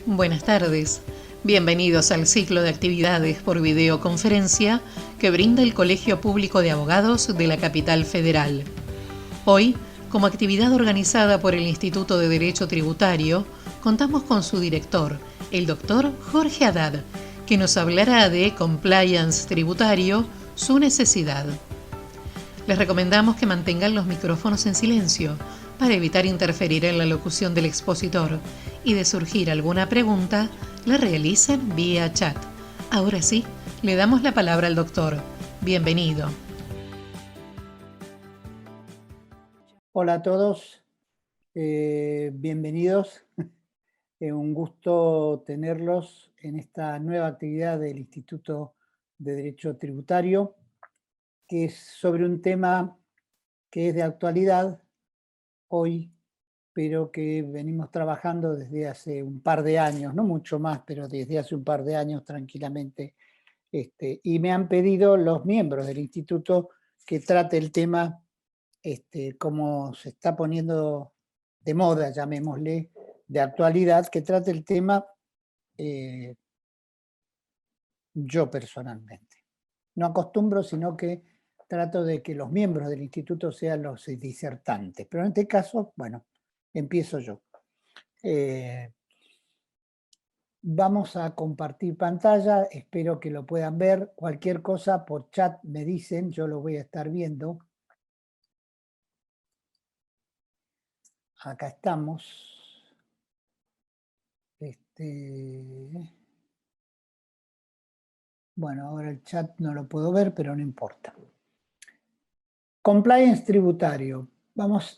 Buenas tardes. Bienvenidos al ciclo de actividades por videoconferencia que brinda el Colegio Público de Abogados de la Capital Federal. Hoy, como actividad organizada por el Instituto de Derecho Tributario, contamos con su director, el doctor Jorge Haddad, que nos hablará de compliance tributario, su necesidad. Les recomendamos que mantengan los micrófonos en silencio para evitar interferir en la locución del expositor y de surgir alguna pregunta, la realicen vía chat. Ahora sí, le damos la palabra al doctor. Bienvenido. Hola a todos, bienvenidos. Un gusto tenerlos en esta nueva actividad del Instituto de Derecho Tributario, que es sobre un tema que es de actualidad hoy, pero que venimos trabajando desde hace un par de años, no mucho más, pero desde hace un par de años tranquilamente. Y me han pedido los miembros del instituto que trate el tema como se está poniendo de moda, llamémosle, de actualidad, que trate el tema yo personalmente. No acostumbro, sino que trato de que los miembros del instituto sean los disertantes. Pero en este caso, bueno, empiezo yo. Vamos a compartir pantalla, espero que lo puedan ver. Cualquier cosa por chat me dicen, yo lo voy a estar viendo. Acá estamos. Bueno, ahora el chat no lo puedo ver, pero no importa. Compliance tributario. Vamos,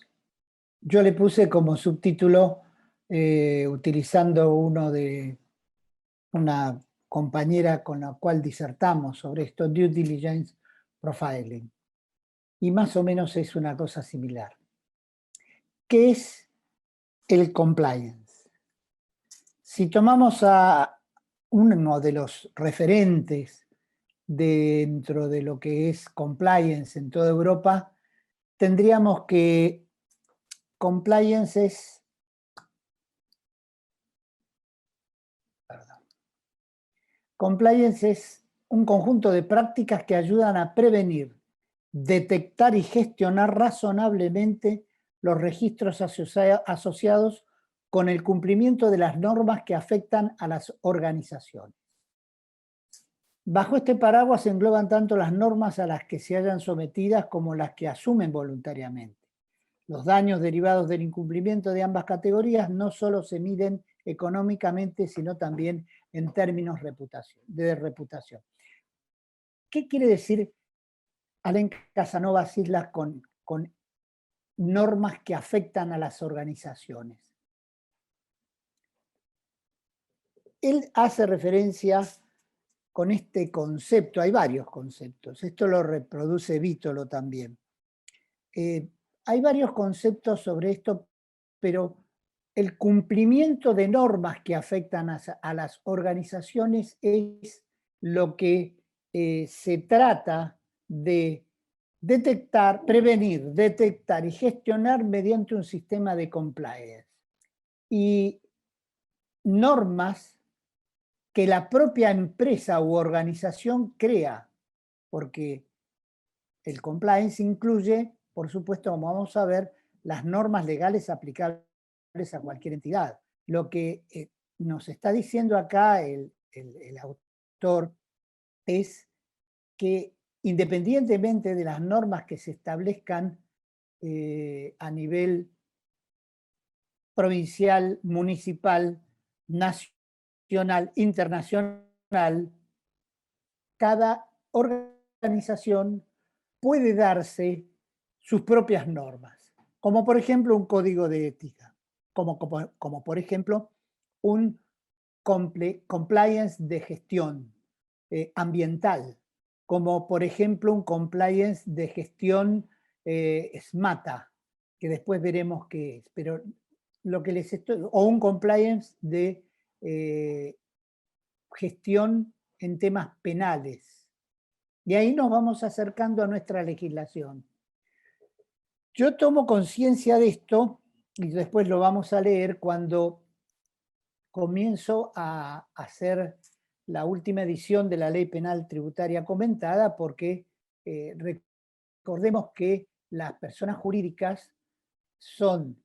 yo le puse como subtítulo, utilizando una compañera con la cual disertamos sobre esto, Due Diligence Profiling. Y más o menos es una cosa similar. ¿Qué es el compliance? Si tomamos a uno de los referentes dentro de lo que es compliance en toda Europa, tendríamos que compliance es un conjunto de prácticas que ayudan a prevenir, detectar y gestionar razonablemente los registros asociados con el cumplimiento de las normas que afectan a las organizaciones. Bajo este paraguas se engloban tanto las normas a las que se hayan sometidas como las que asumen voluntariamente. Los daños derivados del incumplimiento de ambas categorías no solo se miden económicamente, sino también en términos de reputación. ¿Qué quiere decir Alain Casanovas Islas con normas que afectan a las organizaciones? Él hace referencia con este concepto, hay varios conceptos, esto lo reproduce Vítolo también. Hay varios conceptos sobre esto, pero el cumplimiento de normas que afectan a las organizaciones es lo que se trata de prevenir, detectar y gestionar mediante un sistema de compliance. Y normas que la propia empresa u organización crea, porque el compliance incluye, por supuesto, como vamos a ver, las normas legales aplicables a cualquier entidad. Lo que nos está diciendo acá el autor es que independientemente de las normas que se establezcan a nivel provincial, municipal, nacional, internacional, cada organización puede darse sus propias normas, como por ejemplo un código de ética, como por ejemplo un compliance de gestión ambiental, como por ejemplo un compliance de gestión SMATA, que después veremos qué es, pero lo que les estoy, o un compliance de gestión en temas penales. Y ahí nos vamos acercando a nuestra legislación. Yo tomo conciencia de esto, y después lo vamos a leer, cuando comienzo a hacer la última edición de la Ley Penal Tributaria Comentada porque recordemos que las personas jurídicas son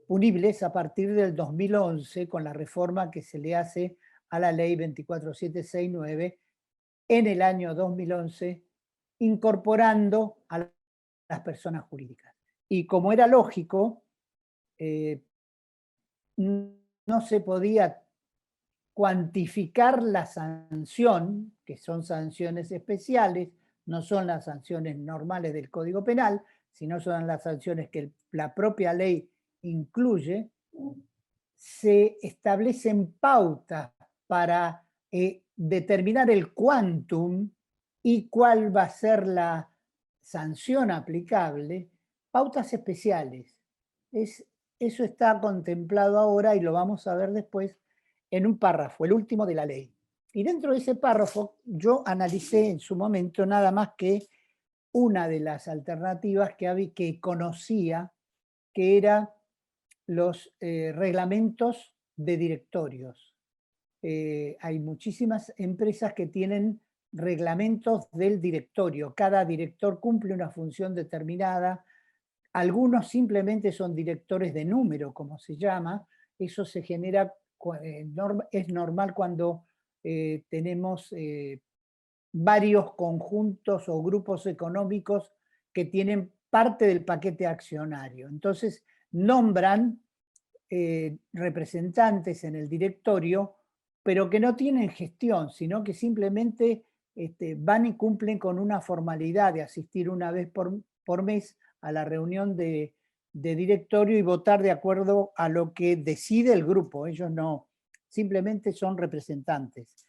punibles a partir del 2011 con la reforma que se le hace a la Ley 24769 en el año 2011, incorporando a las personas jurídicas. Y como era lógico, no se podía cuantificar la sanción, que son sanciones especiales, no son las sanciones normales del Código Penal, sino son las sanciones que la propia ley incluye. Se establecen pautas para determinar el quantum y cuál va a ser la sanción aplicable, pautas especiales. Eso está contemplado ahora y lo vamos a ver después en un párrafo, el último de la ley. Y dentro de ese párrafo yo analicé en su momento nada más que una de las alternativas que conocía, que era los reglamentos de directorios. Hay muchísimas empresas que tienen reglamentos del directorio. Cada director cumple una función determinada. Algunos simplemente son directores de número, como se llama. Eso se genera, es normal cuando tenemos varios conjuntos o grupos económicos que tienen parte del paquete accionario. Entonces, nombran representantes en el directorio, pero que no tienen gestión, sino que simplemente van y cumplen con una formalidad de asistir una vez por mes a la reunión de directorio y votar de acuerdo a lo que decide el grupo. Ellos no, simplemente son representantes.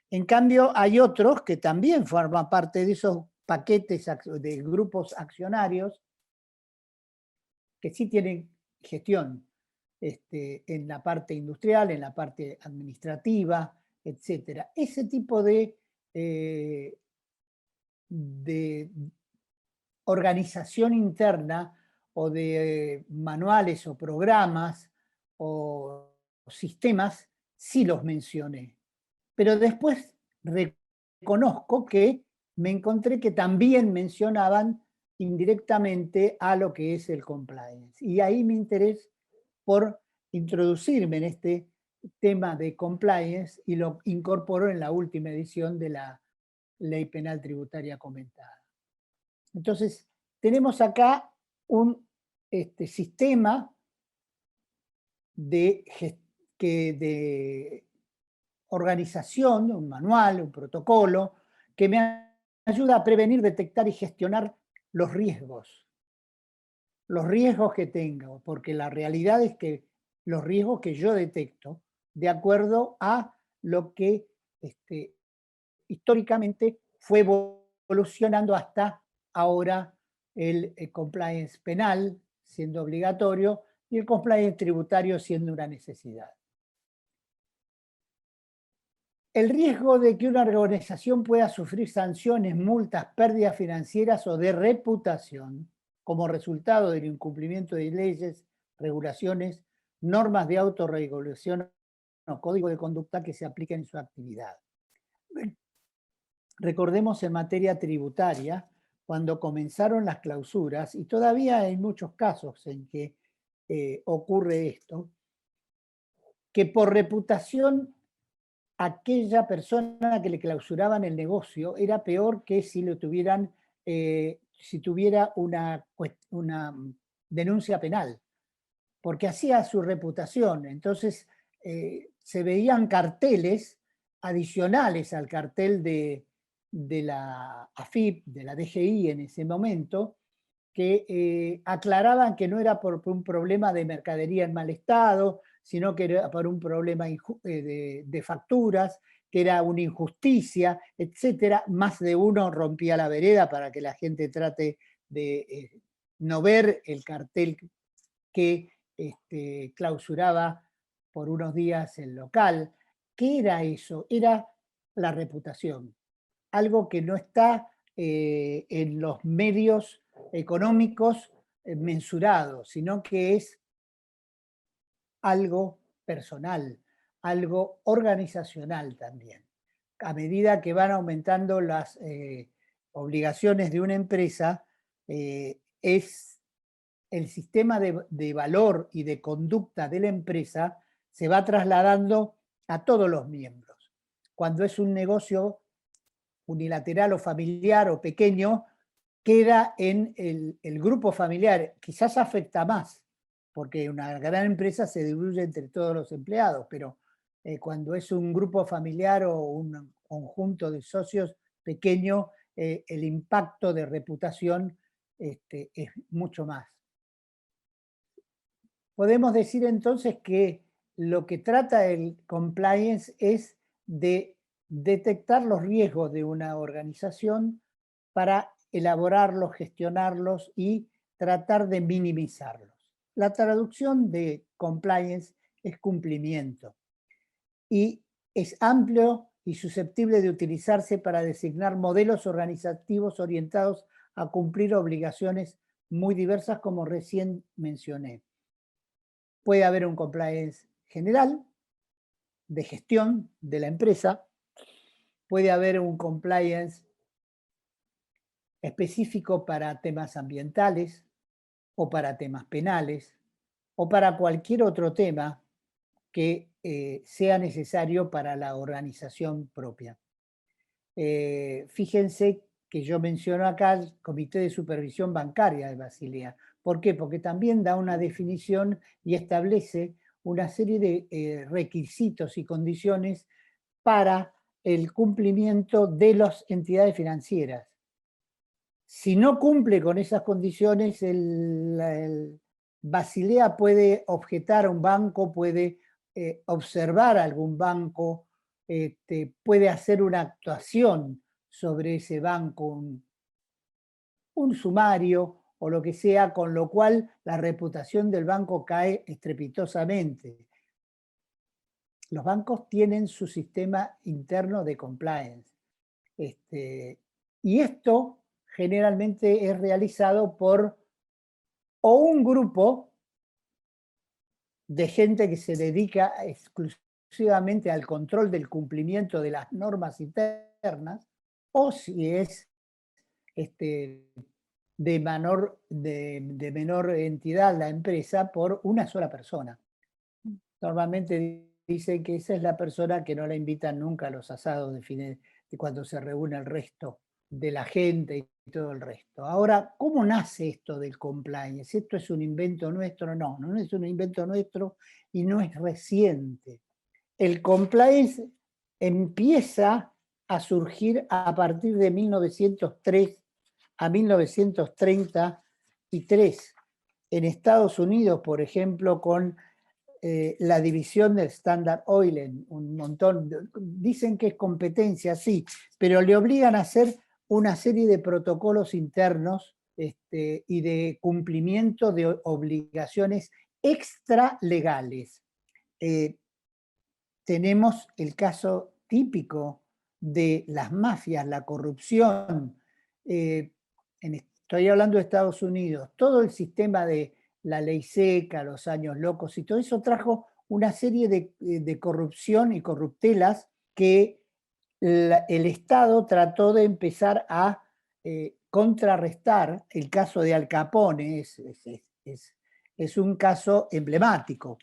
En cambio, hay otros que también forman parte de esos paquetes de grupos accionarios que sí tienen gestión en la parte industrial, en la parte administrativa, etc. Ese tipo de organización interna o de manuales o programas o sistemas, sí los mencioné. Pero después reconozco que me encontré que también mencionaban indirectamente a lo que es el compliance. Y ahí mi interés por introducirme en este tema de compliance y lo incorporó en la última edición de la Ley Penal Tributaria Comentada. Entonces, tenemos acá un sistema de organización, un manual, un protocolo, que me ayuda a prevenir, detectar y gestionar los riesgos que tengo, porque la realidad es que los riesgos que yo detecto, de acuerdo a lo que históricamente fue evolucionando hasta ahora el compliance penal siendo obligatorio y el compliance tributario siendo una necesidad. El riesgo de que una organización pueda sufrir sanciones, multas, pérdidas financieras o de reputación como resultado del incumplimiento de leyes, regulaciones, normas de autorregulación o código de conducta que se apliquen en su actividad. Recordemos en materia tributaria, cuando comenzaron las clausuras, y todavía hay muchos casos en que ocurre esto, que por reputación aquella persona que le clausuraban el negocio era peor que si lo tuvieran, si tuviera una denuncia penal, porque hacía su reputación. Entonces se veían carteles adicionales al cartel de la AFIP, de la DGI en ese momento, que aclaraban que no era por un problema de mercadería en mal estado, sino que era por un problema de facturas, que era una injusticia, etcétera. Más de uno rompía la vereda para que la gente trate de no ver el cartel que clausuraba por unos días el local. ¿Qué era eso? Era la reputación, algo que no está en los medios económicos mensurados, sino que es algo personal, algo organizacional también. A medida que van aumentando las obligaciones de una empresa, es el sistema de valor y de conducta de la empresa se va trasladando a todos los miembros. Cuando es un negocio unilateral o familiar o pequeño, queda en el grupo familiar. Quizás afecta más, porque una gran empresa se diluye entre todos los empleados, pero cuando es un grupo familiar o un conjunto de socios pequeño, el impacto de reputación es mucho más. Podemos decir entonces que lo que trata el compliance es de detectar los riesgos de una organización para elaborarlos, gestionarlos y tratar de minimizarlos. La traducción de compliance es cumplimiento y es amplio y susceptible de utilizarse para designar modelos organizativos orientados a cumplir obligaciones muy diversas, como recién mencioné. Puede haber un compliance general, de gestión de la empresa, puede haber un compliance específico para temas ambientales o para temas penales o para cualquier otro tema que sea necesario para la organización propia. Fíjense que yo menciono acá el Comité de Supervisión Bancaria de Basilea. ¿Por qué? Porque también da una definición y establece una serie de requisitos y condiciones para el cumplimiento de las entidades financieras. Si no cumple con esas condiciones, el Basilea puede objetar a un banco, puede observar a algún banco, puede hacer una actuación sobre ese banco, un sumario o lo que sea, con lo cual la reputación del banco cae estrepitosamente. Los bancos tienen su sistema interno de compliance. Y esto generalmente es realizado por o un grupo de gente que se dedica exclusivamente al control del cumplimiento de las normas internas, o si es de menor entidad la empresa, por una sola persona. Normalmente dicen que esa es la persona que no la invitan nunca a los asados de cuando se reúne el resto de la gente y todo el resto. Ahora, ¿cómo nace esto del compliance? ¿Esto es un invento nuestro? No, no es un invento nuestro y no es reciente. El compliance empieza a surgir a partir de 1903 a 1933 en Estados Unidos, por ejemplo, con la división del Standard Oil, un montón, dicen que es competencia, sí, pero le obligan a hacer una serie de protocolos internos y de cumplimiento de obligaciones extralegales. Tenemos el caso típico de las mafias, la corrupción. Estoy hablando de Estados Unidos. Todo el sistema de la ley seca, los años locos y todo eso trajo una serie de corrupción y corruptelas que el Estado trató de empezar a contrarrestar. El caso de Al Capone es un caso emblemático,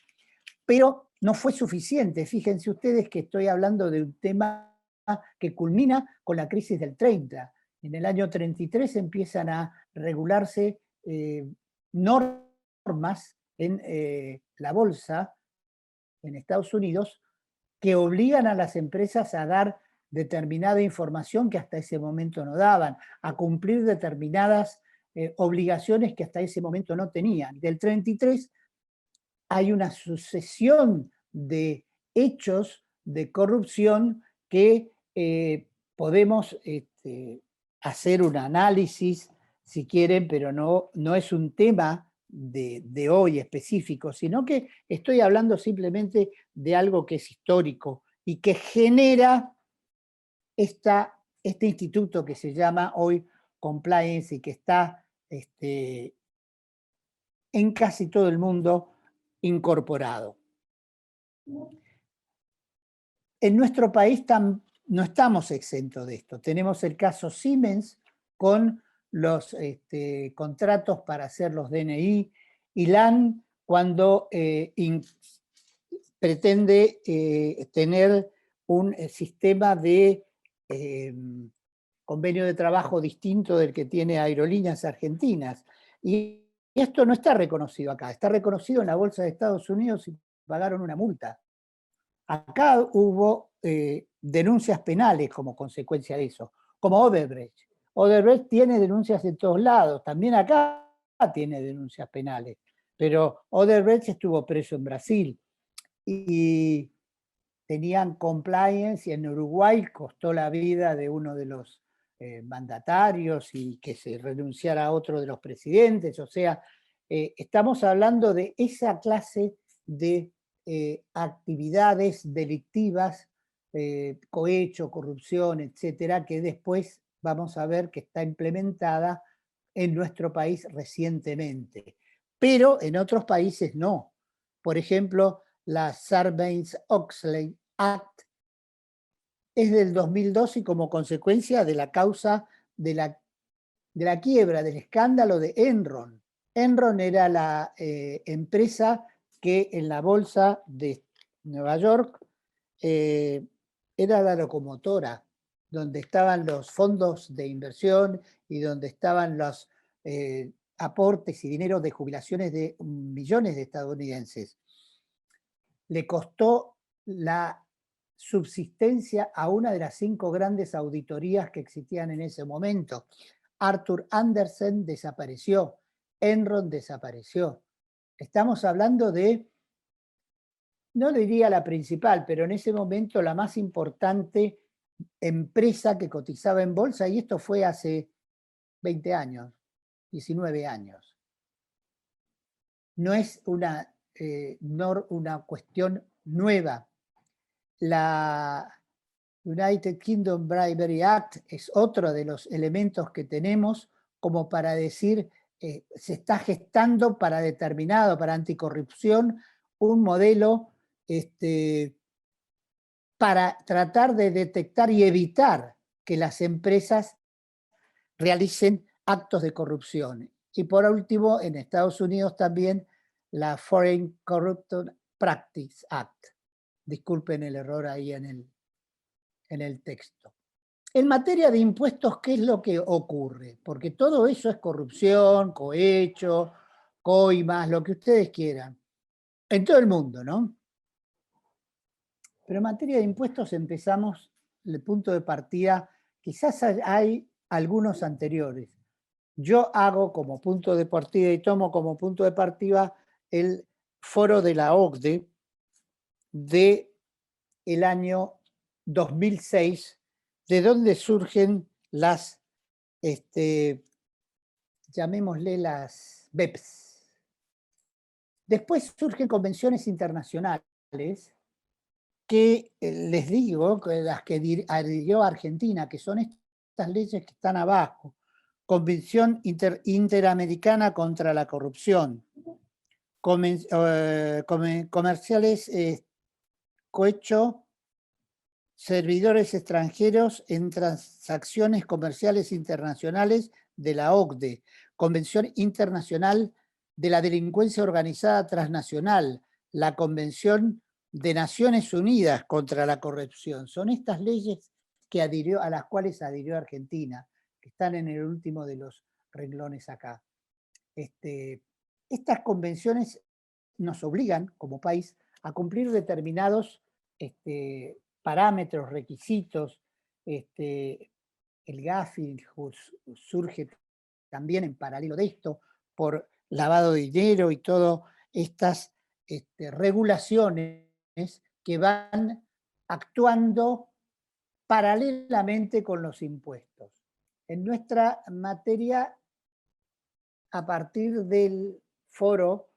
pero no fue suficiente. Fíjense ustedes que estoy hablando de un tema que culmina con la crisis del 30. En el año 33 empiezan a regularse normas en la bolsa en Estados Unidos que obligan a las empresas a dar determinada información que hasta ese momento no daban, a cumplir determinadas obligaciones que hasta ese momento no tenían. Del 33 hay una sucesión de hechos de corrupción que podemos hacer un análisis, si quieren, pero no es un tema de hoy específico, sino que estoy hablando simplemente de algo que es histórico y que genera este instituto que se llama hoy compliance y que está en casi todo el mundo incorporado. En nuestro país no estamos exentos de esto. Tenemos el caso Siemens con los contratos para hacer los DNI y LAN cuando pretende tener un sistema de convenio de trabajo distinto del que tiene Aerolíneas Argentinas. Y esto no está reconocido acá, está reconocido en la Bolsa de Estados Unidos y pagaron una multa. Acá hubo denuncias penales como consecuencia de eso, como Odebrecht. Odebrecht tiene denuncias en todos lados, también acá tiene denuncias penales, pero Odebrecht estuvo preso en Brasil y tenían compliance y en Uruguay costó la vida de uno de los mandatarios y que se renunciara a otro de los presidentes. O sea, estamos hablando de esa clase de actividades delictivas, cohecho, corrupción, etcétera, que después vamos a ver que está implementada en nuestro país recientemente. Pero en otros países no. Por ejemplo, la Sarbanes-Oxley Act es del 2002 y como consecuencia de la causa de la quiebra, del escándalo de Enron. Enron era la empresa que en la bolsa de Nueva York era la locomotora, donde estaban los fondos de inversión y donde estaban los aportes y dinero de jubilaciones de millones de estadounidenses. Le costó la subsistencia a una de las 5 grandes auditorías que existían en ese momento. Arthur Andersen desapareció, Enron desapareció. Estamos hablando de, no le diría la principal, pero en ese momento la más importante empresa que cotizaba en bolsa, y esto fue hace 20 años, 19 años. No es una cuestión nueva. La United Kingdom Bribery Act es otro de los elementos que tenemos como para decir se está gestando para anticorrupción, un modelo para tratar de detectar y evitar que las empresas realicen actos de corrupción. Y por último, en Estados Unidos también la Foreign Corrupt Practice Act. Disculpen el error ahí en el texto. En materia de impuestos, ¿qué es lo que ocurre? Porque todo eso es corrupción, cohecho, coimas, lo que ustedes quieran. En todo el mundo, ¿no? Pero en materia de impuestos empezamos el punto de partida, quizás hay algunos anteriores. Yo hago como punto de partida y tomo como punto de partida el foro de la OCDE del año 2006, de donde surgen las, llamémosle las BEPS. Después surgen convenciones internacionales que les digo, las que adhirió Argentina, que son estas leyes que están abajo. Convención Interamericana contra la Corrupción, comerciales, cohecho, servidores extranjeros en transacciones comerciales internacionales de la OCDE, Convención Internacional de la Delincuencia Organizada Transnacional, la Convención de Naciones Unidas contra la Corrupción. Son estas leyes a las cuales adhirió Argentina, que están en el último de los renglones acá. Estas convenciones nos obligan, como país, a cumplir determinados parámetros, requisitos. El GAFI surge también en paralelo de esto, por lavado de dinero y todas estas regulaciones que van actuando paralelamente con los impuestos. En nuestra materia, a partir del foro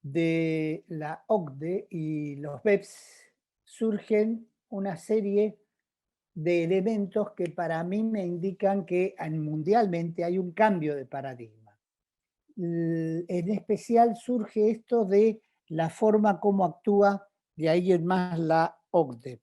de la OCDE y los BEPS, surgen una serie de elementos que para mí me indican que mundialmente hay un cambio de paradigma. En especial surge esto de la forma como actúa de ahí en más la OCDE.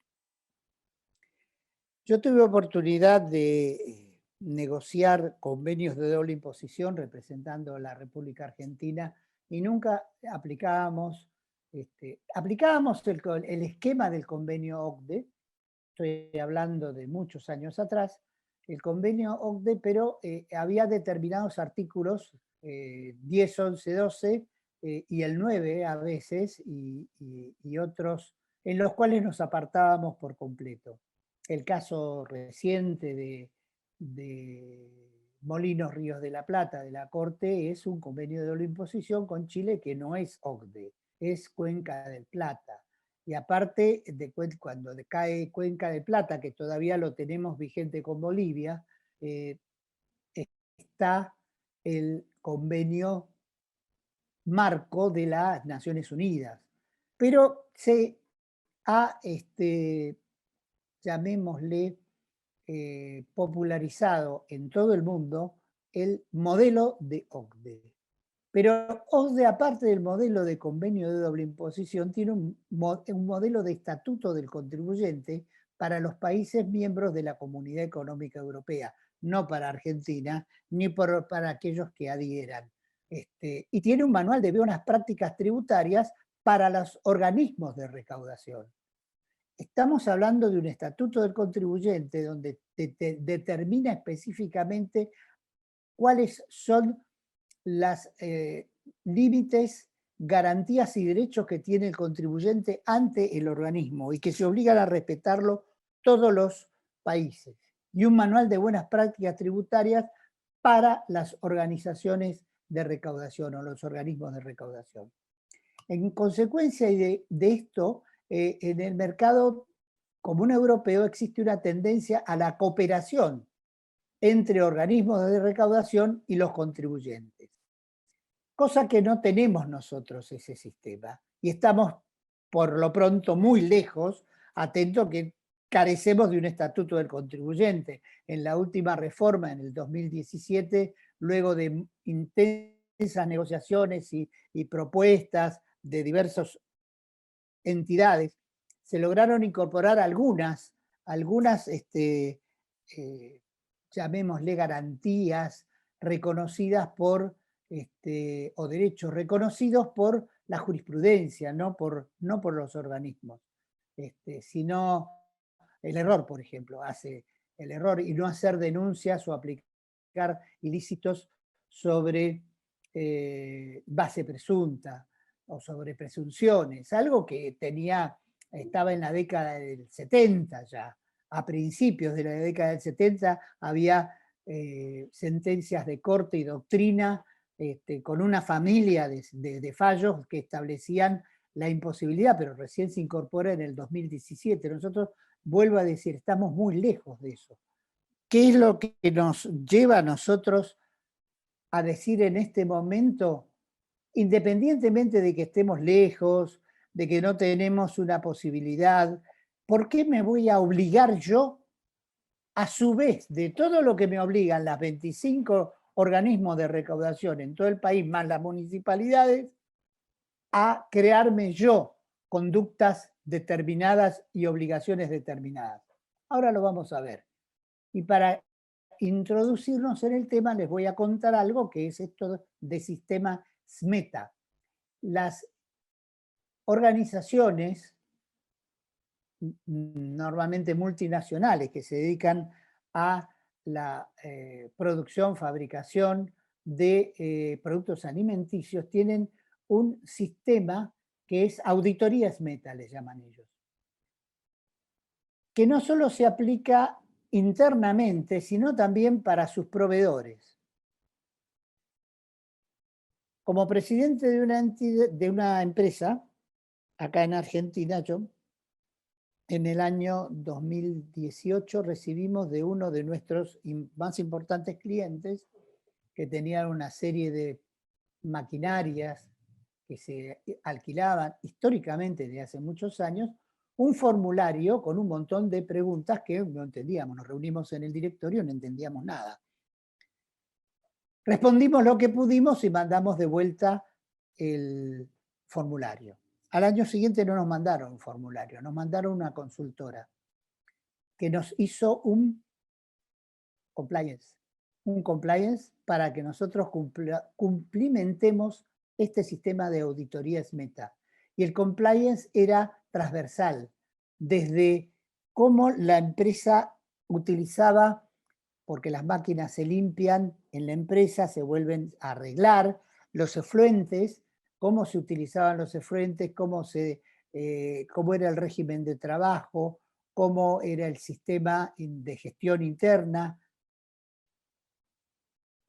Yo tuve oportunidad de negociar convenios de doble imposición representando a la República Argentina y nunca aplicábamos el esquema del convenio OCDE, estoy hablando de muchos años atrás, el convenio OCDE, pero había determinados artículos, 10, 11, 12 y el 9 a veces, y otros en los cuales nos apartábamos por completo. El caso reciente de Molinos Ríos de la Plata de la Corte es un convenio de doble imposición con Chile que no es OCDE, es Cuenca del Plata. Y aparte, cuando cae Cuenca del Plata, que todavía lo tenemos vigente con Bolivia, está el convenio marco de las Naciones Unidas. Pero se ha, llamémosle, popularizado en todo el mundo el modelo de OCDE. Pero OCDE, aparte del modelo de convenio de doble imposición, tiene un modelo de estatuto del contribuyente para los países miembros de la Comunidad Económica Europea, no para Argentina, ni para aquellos que adhieran. Y tiene un manual de buenas prácticas tributarias para los organismos de recaudación. Estamos hablando de un estatuto del contribuyente donde determina específicamente cuáles son los límites, garantías y derechos que tiene el contribuyente ante el organismo y que se obligan a respetarlo todos los países. Y un manual de buenas prácticas tributarias para las organizaciones de recaudación o los organismos de recaudación. En consecuencia de esto, en el mercado común europeo existe una tendencia a la cooperación entre organismos de recaudación y los contribuyentes. Cosa que no tenemos nosotros ese sistema. Y estamos, por lo pronto, muy lejos, atento que carecemos de un estatuto del contribuyente. En la última reforma, en el 2017, luego de intensas negociaciones y propuestas de diversas entidades, se lograron incorporar algunas llamémosle garantías reconocidas por, o derechos reconocidos por la jurisprudencia, no por los organismos, sino el error, por ejemplo, hace el error y no hacer denuncias o aplicar ilícitos sobre base presunta o sobre presunciones, algo que estaba en la década del 70 ya. A principios de la década del 70 había sentencias de corte y doctrina con una familia de fallos que establecían la imposibilidad, pero recién se incorpora en el 2017. Nosotros, vuelvo a decir, estamos muy lejos de eso. ¿Qué es lo que nos lleva a nosotros a decir en este momento, independientemente de que estemos lejos, de que no tenemos una posibilidad, ¿por qué me voy a obligar yo, a su vez, de todo lo que me obligan las 25 organismos de recaudación en todo el país, más las municipalidades, a crearme yo conductas determinadas y obligaciones determinadas? Ahora lo vamos a ver. Y para introducirnos en el tema, les voy a contar algo que es esto de sistema SMETA. Las organizaciones normalmente multinacionales que se dedican a la producción, fabricación de productos alimenticios tienen un sistema que es auditoría SMETA, les llaman ellos, que no solo se aplica internamente, sino también para sus proveedores. Como presidente de una empresa, acá en Argentina, yo, en el año 2018 recibimos de uno de nuestros más importantes clientes, que tenían una serie de maquinarias que se alquilaban históricamente de hace muchos años, un formulario con un montón de preguntas que no entendíamos. Nos reunimos en el directorio y no entendíamos nada. Respondimos lo que pudimos y mandamos de vuelta el formulario. Al año siguiente no nos mandaron un formulario, nos mandaron una consultora. que nos hizo un compliance para que nosotros cumplimentemos este sistema de auditoría SMETA. Y el compliance era transversal, desde cómo la empresa utilizaba, porque las máquinas se limpian en la empresa, se vuelven a arreglar, los efluentes, cómo se utilizaban los efluentes, cómo era el régimen de trabajo, cómo era el sistema de gestión interna.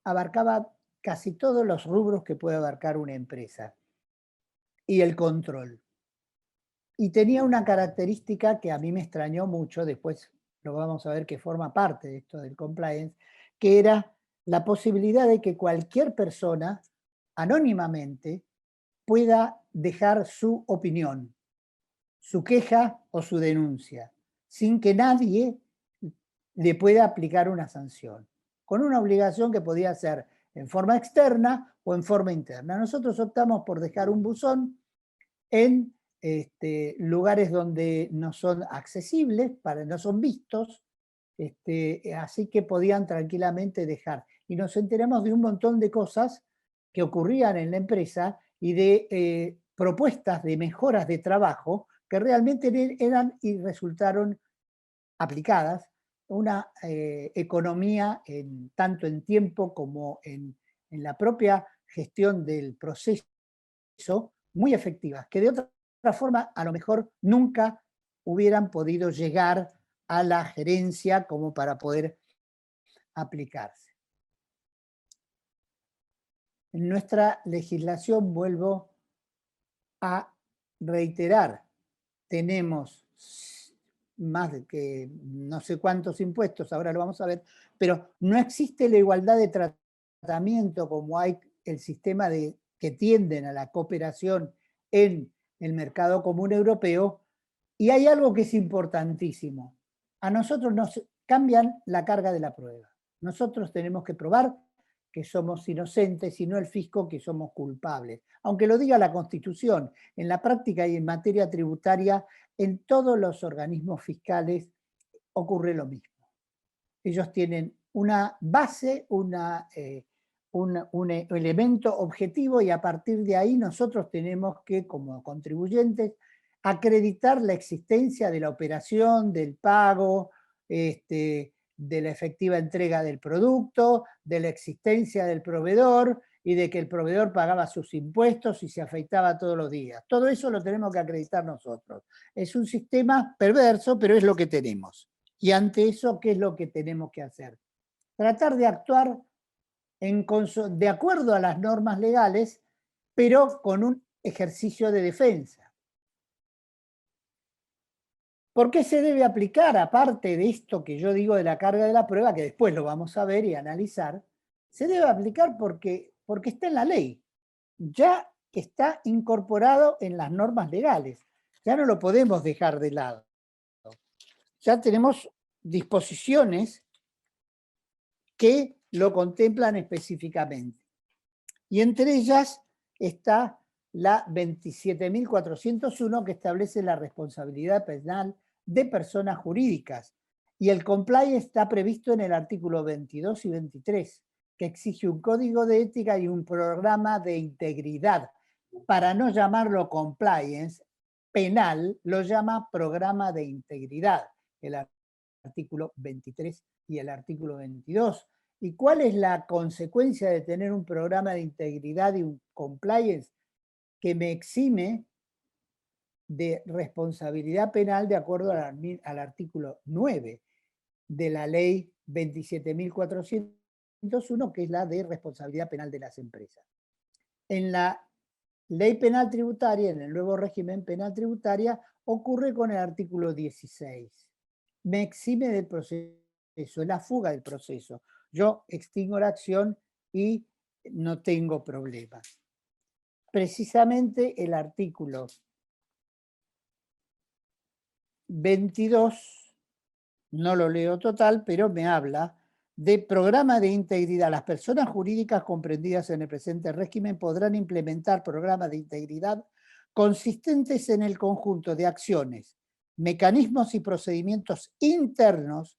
Abarcaba casi todos los rubros que puede abarcar una empresa. Y el control. Y tenía una característica que a mí me extrañó mucho, después lo vamos a ver que forma parte de esto del compliance, que era la posibilidad de que cualquier persona, anónimamente, pueda dejar su opinión, su queja o su denuncia, sin que nadie le pueda aplicar una sanción, con una obligación que podía ser en forma externa o en forma interna. Nosotros optamos por dejar un buzón en lugares donde no son accesibles, no son vistos, así que podían tranquilamente dejar. Y nos enteramos de un montón de cosas que ocurrían en la empresa y de propuestas de mejoras de trabajo que realmente eran y resultaron aplicadas, una economía tanto en tiempo como en la propia gestión del proceso muy efectivas, que de otra forma a lo mejor nunca hubieran podido llegar a la gerencia como para poder aplicarse. En nuestra legislación, vuelvo a reiterar, tenemos más de que no sé cuántos impuestos, ahora lo vamos a ver, pero no existe la igualdad de tratamiento como hay el sistema que tienden a la cooperación en el mercado común europeo, y hay algo que es importantísimo. A nosotros nos cambian la carga de la prueba. Nosotros tenemos que probar que somos inocentes y no el fisco que somos culpables. Aunque lo diga la Constitución, en la práctica y en materia tributaria, en todos los organismos fiscales ocurre lo mismo. Ellos tienen una base, un elemento objetivo, y a partir de ahí nosotros tenemos que, como contribuyentes, acreditar la existencia de la operación, del pago, de la efectiva entrega del producto, de la existencia del proveedor y de que el proveedor pagaba sus impuestos y se afeitaba todos los días. Todo eso lo tenemos que acreditar nosotros. Es un sistema perverso, pero es lo que tenemos. Y ante eso, ¿qué es lo que tenemos que hacer? Tratar de actuar de acuerdo a las normas legales, pero con un ejercicio de defensa. ¿Por qué se debe aplicar, aparte de esto que yo digo de la carga de la prueba, que después lo vamos a ver y analizar? Se debe aplicar porque está en la ley. Ya está incorporado en las normas legales. Ya no lo podemos dejar de lado. Ya tenemos disposiciones que lo contemplan específicamente. Y entre ellas está la 27.401, que establece la responsabilidad penal de personas jurídicas. Y el compliance está previsto en el artículo 22 y 23, que exige un código de ética y un programa de integridad. Para no llamarlo compliance penal, lo llama programa de integridad, el artículo 23 y el artículo 22. ¿Y cuál es la consecuencia de tener un programa de integridad y un compliance? Que me exime de responsabilidad penal de acuerdo al artículo 9 de la ley 27.401, que es la de responsabilidad penal de las empresas. En la ley penal tributaria, en el nuevo régimen penal tributaria, ocurre con el artículo 16. Me exime del proceso, es la fuga del proceso. Yo extingo la acción y no tengo problemas. Precisamente el artículo 22, no lo leo total, pero me habla de programa de integridad. Las personas jurídicas comprendidas en el presente régimen podrán implementar programas de integridad consistentes en el conjunto de acciones, mecanismos y procedimientos internos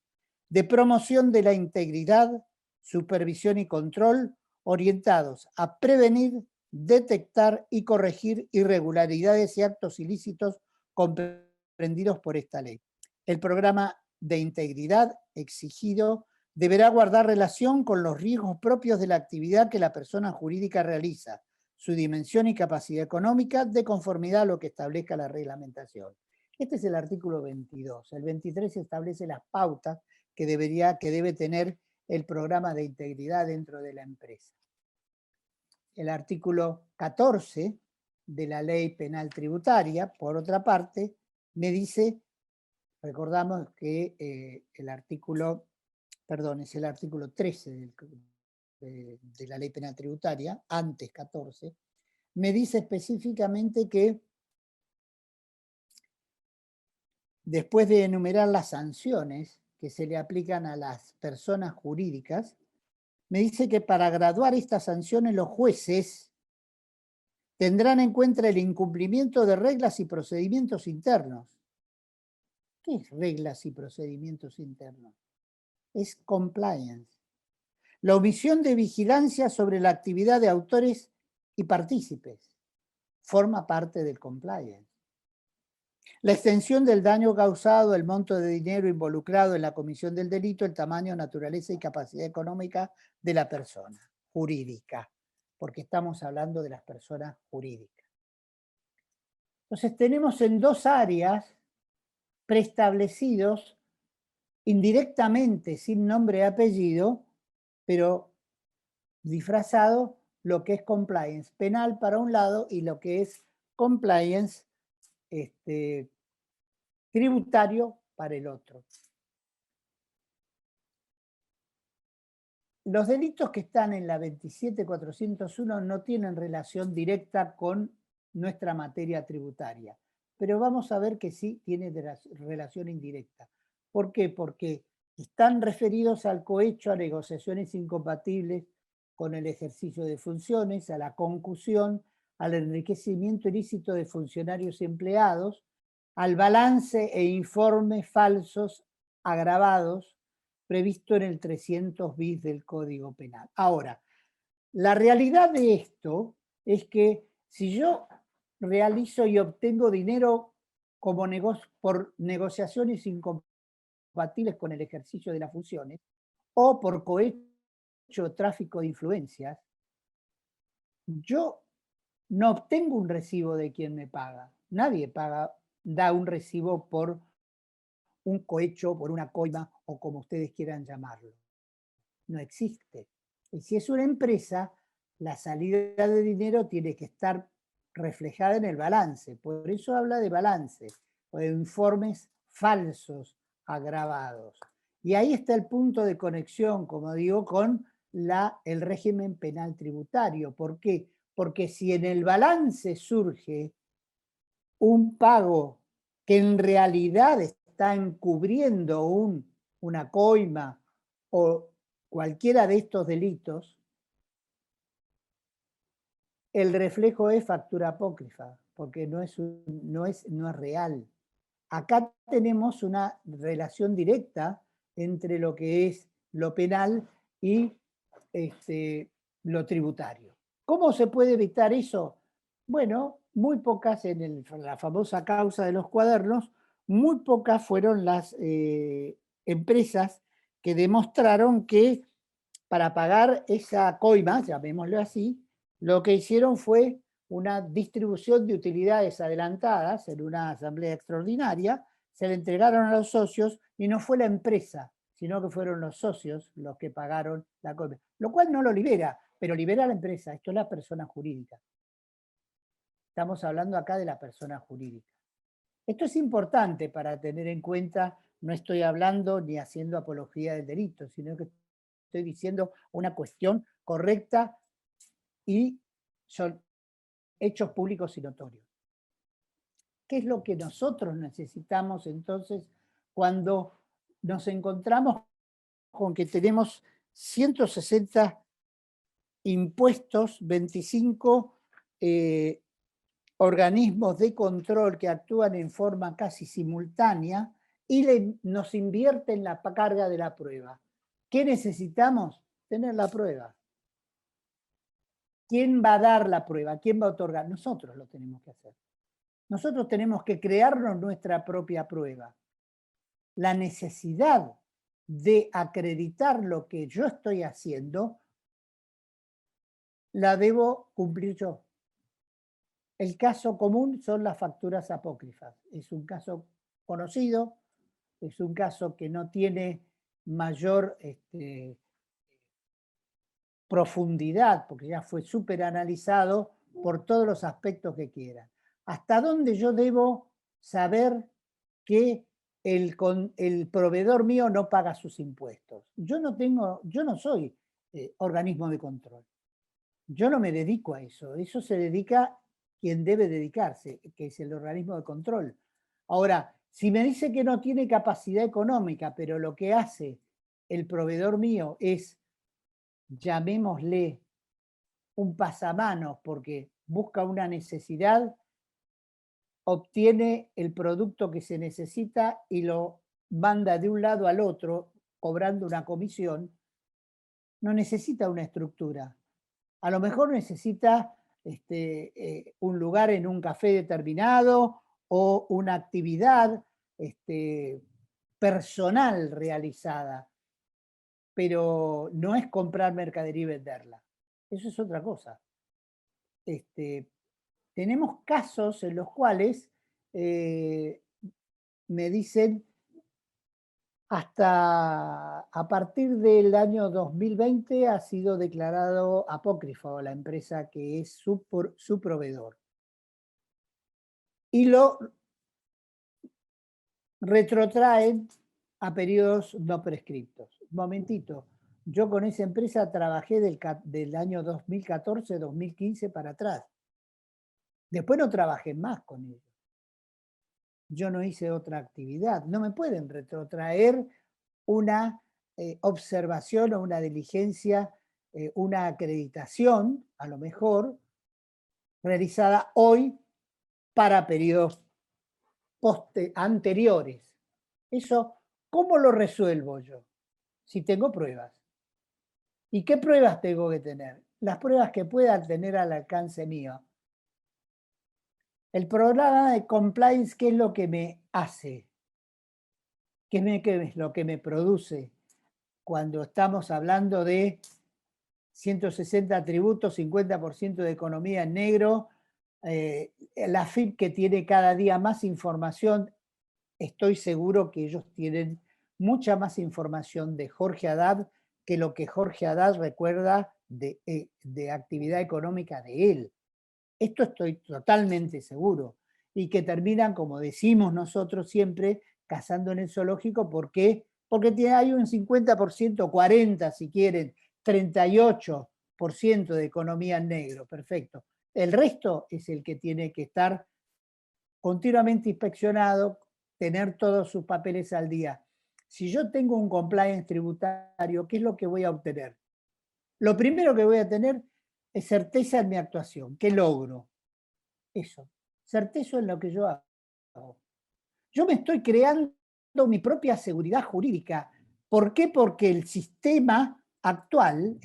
de promoción de la integridad, supervisión y control orientados a prevenir, detectar y corregir irregularidades y actos ilícitos comprendidos por esta ley. El programa de integridad exigido deberá guardar relación con los riesgos propios de la actividad que la persona jurídica realiza, su dimensión y capacidad económica de conformidad a lo que establezca la reglamentación. Este es el artículo 22. El 23 establece las pautas que debe tener el programa de integridad dentro de la empresa. El artículo 14 de la Ley Penal Tributaria, por otra parte, me dice, recordamos que es el artículo 13 de la Ley Penal Tributaria, antes 14, me dice específicamente que después de enumerar las sanciones que se le aplican a las personas jurídicas, me dice que para graduar estas sanciones los jueces tendrán en cuenta el incumplimiento de reglas y procedimientos internos. ¿Qué es reglas y procedimientos internos? Es compliance. La omisión de vigilancia sobre la actividad de autores y partícipes forma parte del compliance. La extensión del daño causado, el monto de dinero involucrado en la comisión del delito, el tamaño, naturaleza y capacidad económica de la persona jurídica, porque estamos hablando de las personas jurídicas. Entonces tenemos en dos áreas preestablecidos indirectamente, sin nombre y apellido, pero disfrazado lo que es compliance penal para un lado y lo que es compliance tributario para el otro. Los delitos que están en la 27401 no tienen relación directa con nuestra materia tributaria, pero vamos a ver que sí tiene relación indirecta. ¿Por qué? Porque están referidos al cohecho, a negociaciones incompatibles con el ejercicio de funciones, a la concusión, al enriquecimiento ilícito de funcionarios y empleados, al balance e informes falsos agravados previsto en el 300 bis del Código Penal. Ahora, la realidad de esto es que si yo realizo y obtengo dinero como por negociaciones incompatibles con el ejercicio de las funciones o por cohecho o tráfico de influencias, yo no obtengo un recibo de quien me paga. Nadie da un recibo por un cohecho, por una coima o como ustedes quieran llamarlo. No existe. Y si es una empresa, la salida de dinero tiene que estar reflejada en el balance. Por eso habla de balance o de informes falsos agravados. Y ahí está el punto de conexión, como digo, con el régimen penal tributario. ¿Por qué? Porque si en el balance surge un pago que en realidad está encubriendo una coima o cualquiera de estos delitos, el reflejo es factura apócrifa, porque no es real. Acá tenemos una relación directa entre lo que es lo penal y lo tributario. ¿Cómo se puede evitar eso? Bueno, muy pocas, en la famosa causa de los cuadernos, muy pocas fueron las empresas que demostraron que para pagar esa coima, llamémoslo así, lo que hicieron fue una distribución de utilidades adelantadas en una asamblea extraordinaria, se le entregaron a los socios y no fue la empresa, sino que fueron los socios los que pagaron la coima. Lo cual no lo libera, pero libera a la empresa. Esto es la persona jurídica. Estamos hablando acá de la persona jurídica. Esto es importante para tener en cuenta, no estoy hablando ni haciendo apología del delito, sino que estoy diciendo una cuestión correcta y son hechos públicos y notorios. ¿Qué es lo que nosotros necesitamos entonces cuando nos encontramos con que tenemos 160 impuestos, 25 organismos de control que actúan en forma casi simultánea y nos invierten la carga de la prueba. ¿Qué necesitamos? Tener la prueba. ¿Quién va a dar la prueba? ¿Quién va a otorgar? Nosotros lo tenemos que hacer. Nosotros tenemos que crearnos nuestra propia prueba. La necesidad de acreditar lo que yo estoy haciendo la debo cumplir yo. El caso común son las facturas apócrifas. Es un caso conocido, es un caso que no tiene mayor profundidad, porque ya fue súper analizado por todos los aspectos que quieran. ¿Hasta dónde yo debo saber que el proveedor mío no paga sus impuestos? Yo no soy organismo de control. Yo no me dedico a eso. Eso se dedica quien debe dedicarse, que es el organismo de control. Ahora, si me dice que no tiene capacidad económica, pero lo que hace el proveedor mío es, llamémosle, un pasamanos porque busca una necesidad, obtiene el producto que se necesita y lo manda de un lado al otro cobrando una comisión, no necesita una estructura. A lo mejor necesita un lugar en un café determinado o una actividad personal realizada, pero no es comprar mercadería y venderla. Eso es otra cosa. Tenemos casos en los cuales me dicen hasta a partir del año 2020 ha sido declarado apócrifo la empresa que es su proveedor. Y lo retrotraen a periodos no prescriptos. Un momentito, yo con esa empresa trabajé del año 2014, 2015 para atrás. Después no trabajé más con ellos. Yo no hice otra actividad. No me pueden retrotraer una observación o una diligencia, una acreditación, a lo mejor, realizada hoy para periodos anteriores. Eso, ¿cómo lo resuelvo yo? Si tengo pruebas. ¿Y qué pruebas tengo que tener? Las pruebas que pueda tener al alcance mío. El programa de compliance, ¿qué es lo que me hace? ¿Qué es lo que me produce? Cuando estamos hablando de 160 tributos, 50% de economía en negro, la AFIP que tiene cada día más información, estoy seguro que ellos tienen mucha más información de Jorge Haddad que lo que Jorge Haddad recuerda de actividad económica de él. Esto estoy totalmente seguro. Y que terminan, como decimos nosotros siempre, cazando en el zoológico. ¿Por qué? Porque hay un 50%, 40% si quieren, 38% de economía en negro. Perfecto. El resto es el que tiene que estar continuamente inspeccionado, tener todos sus papeles al día. Si yo tengo un compliance tributario, ¿qué es lo que voy a obtener? Lo primero que voy a tener es certeza en mi actuación. ¿Qué logro? Eso, certeza en lo que yo hago. Yo me estoy creando mi propia seguridad jurídica. ¿Por qué? Porque el sistema actual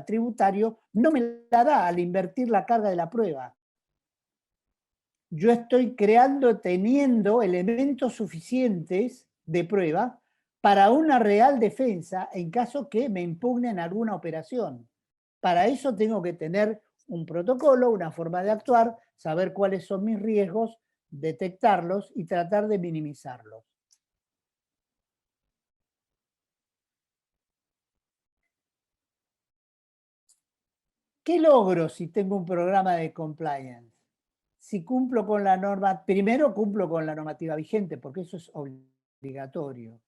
tributario, no me la da al invertir la carga de la prueba. Yo estoy teniendo elementos suficientes de prueba para una real defensa en caso que me impugnen alguna operación. Para eso tengo que tener un protocolo, una forma de actuar, saber cuáles son mis riesgos, detectarlos y tratar de minimizarlos. ¿Qué logro si tengo un programa de compliance? Si cumplo con la norma, primero cumplo con la normativa vigente, porque eso es obligatorio.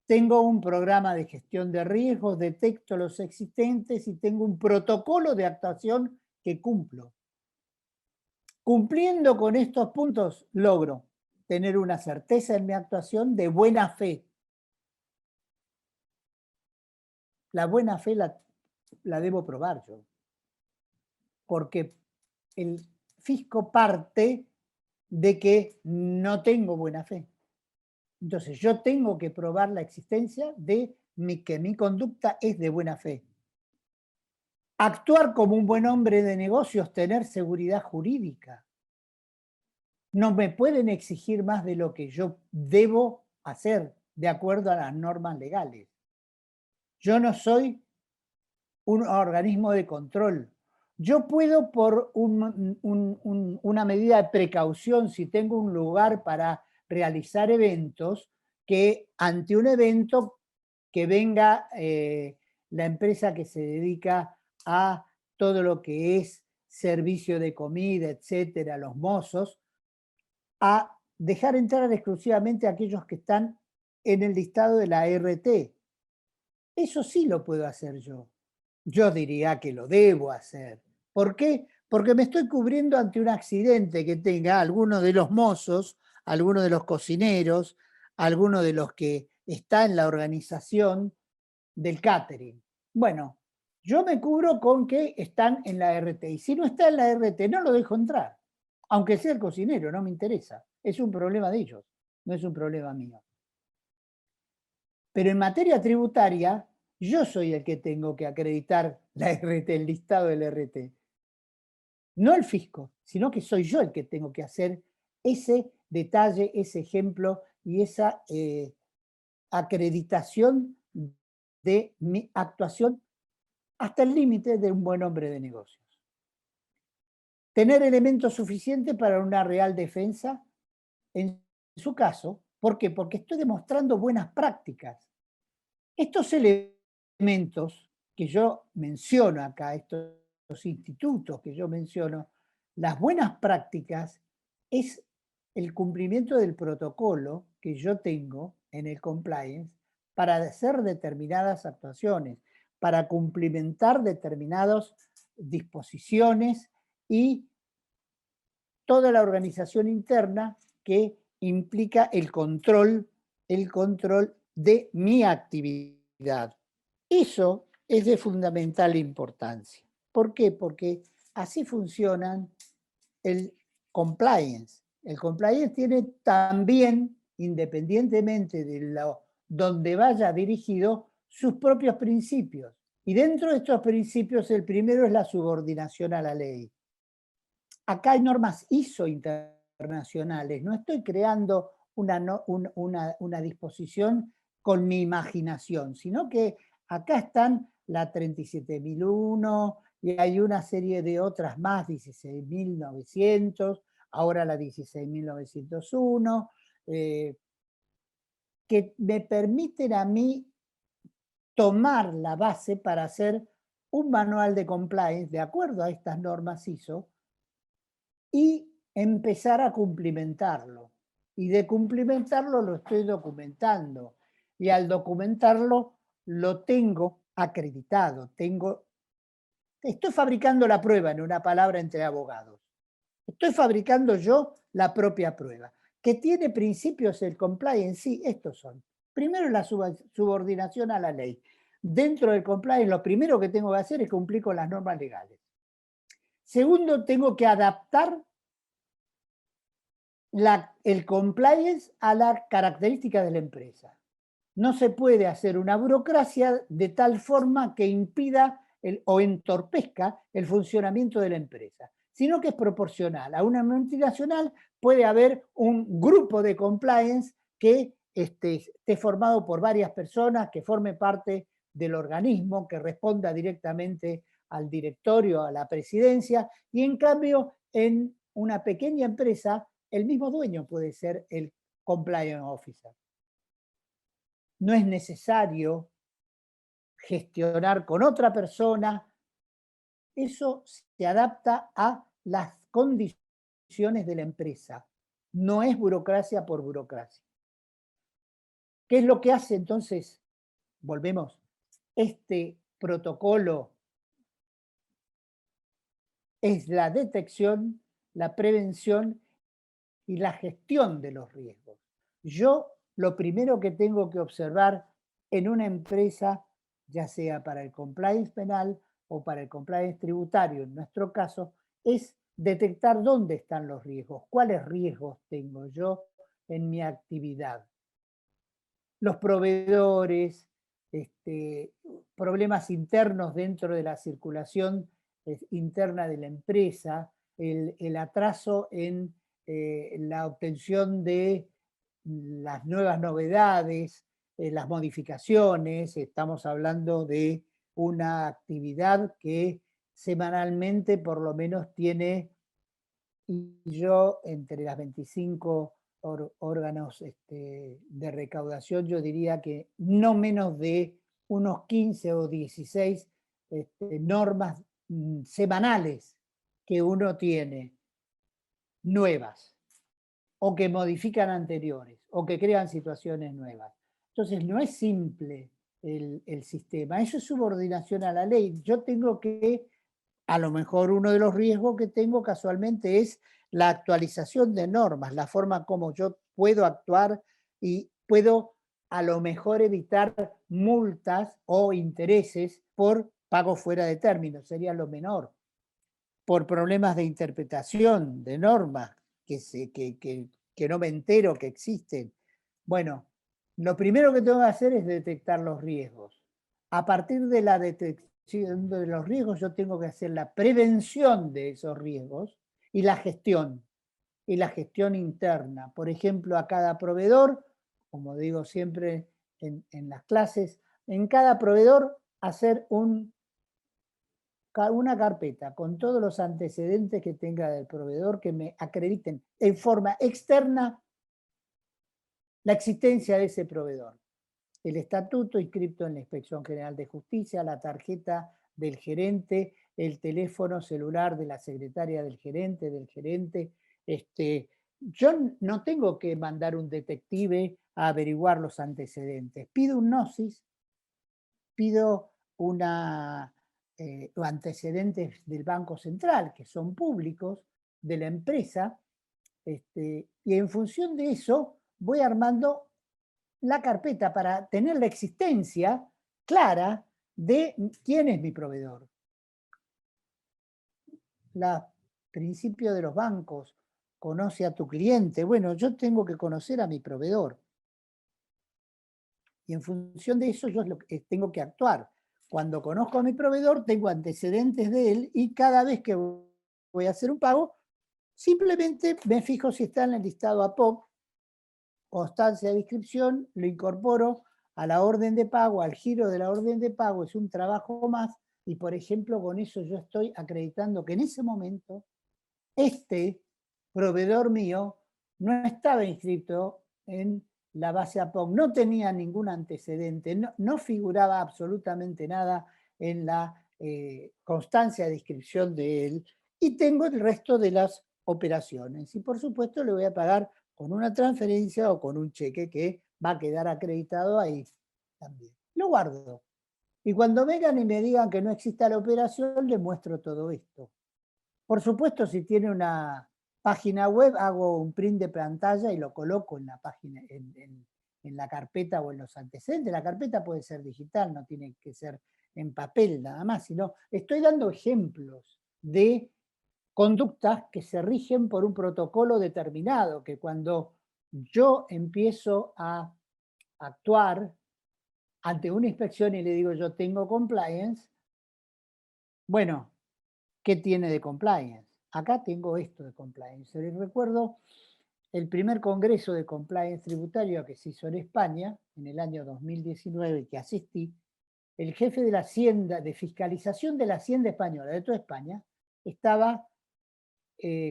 Tengo un programa de gestión de riesgos, detecto los existentes y tengo un protocolo de actuación que cumplo. Cumpliendo con estos puntos, logro tener una certeza en mi actuación de buena fe. La buena fe la debo probar yo. Porque el fisco parte de que no tengo buena fe. Entonces yo tengo que probar la existencia de que mi conducta es de buena fe. Actuar como un buen hombre de negocios, tener seguridad jurídica. No me pueden exigir más de lo que yo debo hacer de acuerdo a las normas legales. Yo no soy un organismo de control. Yo puedo, por una medida de precaución, si tengo un lugar para realizar eventos, que ante un evento que venga la empresa que se dedica a todo lo que es servicio de comida, etcétera, los mozos, a dejar entrar exclusivamente a aquellos que están en el listado de la ART. Eso sí lo puedo hacer yo. Yo diría que lo debo hacer. ¿Por qué? Porque me estoy cubriendo ante un accidente que tenga alguno de los mozos, alguno de los cocineros, alguno de los que está en la organización del catering. Bueno, yo me cubro con que están en la RT. Y si no está en la RT, no lo dejo entrar. Aunque sea el cocinero, no me interesa. Es un problema de ellos, no es un problema mío. Pero en materia tributaria, yo soy el que tengo que acreditar la RT, el listado del RT. No el fisco, sino que soy yo el que tengo que hacer ese detalle, ese ejemplo y esa acreditación de mi actuación hasta el límite de un buen hombre de negocios. Tener elementos suficientes para una real defensa, en su caso, ¿por qué? Porque estoy demostrando buenas prácticas. Estos elementos que yo menciono acá, estos institutos que yo menciono, las buenas prácticas es el cumplimiento del protocolo que yo tengo en el compliance para hacer determinadas actuaciones, para cumplimentar determinadas disposiciones y toda la organización interna que implica el control de mi actividad. Eso es de fundamental importancia. ¿Por qué? Porque así funcionan el compliance. El compliance tiene también, independientemente de donde vaya dirigido, sus propios principios. Y dentro de estos principios, el primero es la subordinación a la ley. Acá hay normas ISO internacionales. No estoy creando una disposición con mi imaginación, sino que acá están la 37.001 y hay una serie de otras más, 16.900, ahora la 16.901, que me permiten a mí tomar la base para hacer un manual de compliance de acuerdo a estas normas ISO y empezar a cumplimentarlo. Y de cumplimentarlo lo estoy documentando. Y al documentarlo lo tengo acreditado. Estoy fabricando la prueba, en una palabra, entre abogados. Estoy fabricando yo la propia prueba. ¿Que tiene principios el compliance? Sí, estos son. Primero, la subordinación a la ley. Dentro del compliance, lo primero que tengo que hacer es cumplir con las normas legales. Segundo, tengo que adaptar el compliance a la característica de la empresa. No se puede hacer una burocracia de tal forma que impida o entorpezca el funcionamiento de la empresa, sino que es proporcional. A una multinacional puede haber un grupo de compliance que esté formado por varias personas, que forme parte del organismo, que responda directamente al directorio, a la presidencia, y en cambio en una pequeña empresa el mismo dueño puede ser el compliance officer. No es necesario gestionar con otra persona. Eso se adapta a las condiciones de la empresa. No es burocracia por burocracia. ¿Qué es lo que hace entonces? Volvemos. Este protocolo es la detección, la prevención y la gestión de los riesgos. Yo lo primero que tengo que observar en una empresa, ya sea para el compliance penal o para el compliance tributario, en nuestro caso, es detectar dónde están los riesgos, cuáles riesgos tengo yo en mi actividad. Los proveedores, problemas internos dentro de la circulación interna de la empresa, el atraso en la obtención de las nuevas novedades, las modificaciones. Estamos hablando de una actividad que semanalmente por lo menos tiene, y yo entre las 25 órganos de recaudación, yo diría que no menos de unos 15 o 16 normas semanales que uno tiene nuevas, o que modifican anteriores, o que crean situaciones nuevas. Entonces no es simple el sistema, eso es subordinación a la ley. Yo tengo que, a lo mejor uno de los riesgos que tengo casualmente es la actualización de normas, la forma como yo puedo actuar y puedo a lo mejor evitar multas o intereses por pago fuera de término, sería lo menor. Por problemas de interpretación de normas que no me entero que existen. Bueno, lo primero que tengo que hacer es detectar los riesgos. A partir de la detección de los riesgos, yo tengo que hacer la prevención de esos riesgos y la gestión interna. Por ejemplo, a cada proveedor, como digo siempre en las clases, en cada proveedor hacer una carpeta con todos los antecedentes que tenga del proveedor que me acrediten en forma externa la existencia de ese proveedor. El estatuto inscrito en la Inspección General de Justicia, la tarjeta del gerente, el teléfono celular de la secretaria del gerente. Yo no tengo que mandar un detective a averiguar los antecedentes. Pido un gnosis, pido antecedentes del Banco Central, que son públicos, de la empresa, y en función de eso voy armando la carpeta para tener la existencia clara de quién es mi proveedor. El principio de los bancos, conoce a tu cliente. Bueno, yo tengo que conocer a mi proveedor. Y en función de eso yo tengo que actuar. Cuando conozco a mi proveedor, tengo antecedentes de él y cada vez que voy a hacer un pago, simplemente me fijo si está en el listado APOC, constancia de inscripción, lo incorporo a la orden de pago, al giro de la orden de pago, es un trabajo más y, por ejemplo, con eso yo estoy acreditando que en ese momento este proveedor mío no estaba inscrito en la base APOC, no tenía ningún antecedente, no figuraba absolutamente nada en la constancia de inscripción de él y tengo el resto de las operaciones. Y por supuesto le voy a pagar con una transferencia o con un cheque que va a quedar acreditado ahí también. Lo guardo. Y cuando vengan y me digan que no exista la operación, les muestro todo esto. Por supuesto, si tiene una página web, hago un print de pantalla y lo coloco en la página, en la carpeta o en los antecedentes. La carpeta puede ser digital, no tiene que ser en papel nada más, sino estoy dando ejemplos de conductas que se rigen por un protocolo determinado, que cuando yo empiezo a actuar ante una inspección y le digo yo tengo compliance, bueno, ¿qué tiene de compliance? Acá tengo esto de compliance. Les recuerdo el primer congreso de compliance tributario que se hizo en España en el año 2019 que asistí. El jefe de la Hacienda, de fiscalización de la Hacienda española de toda España, estaba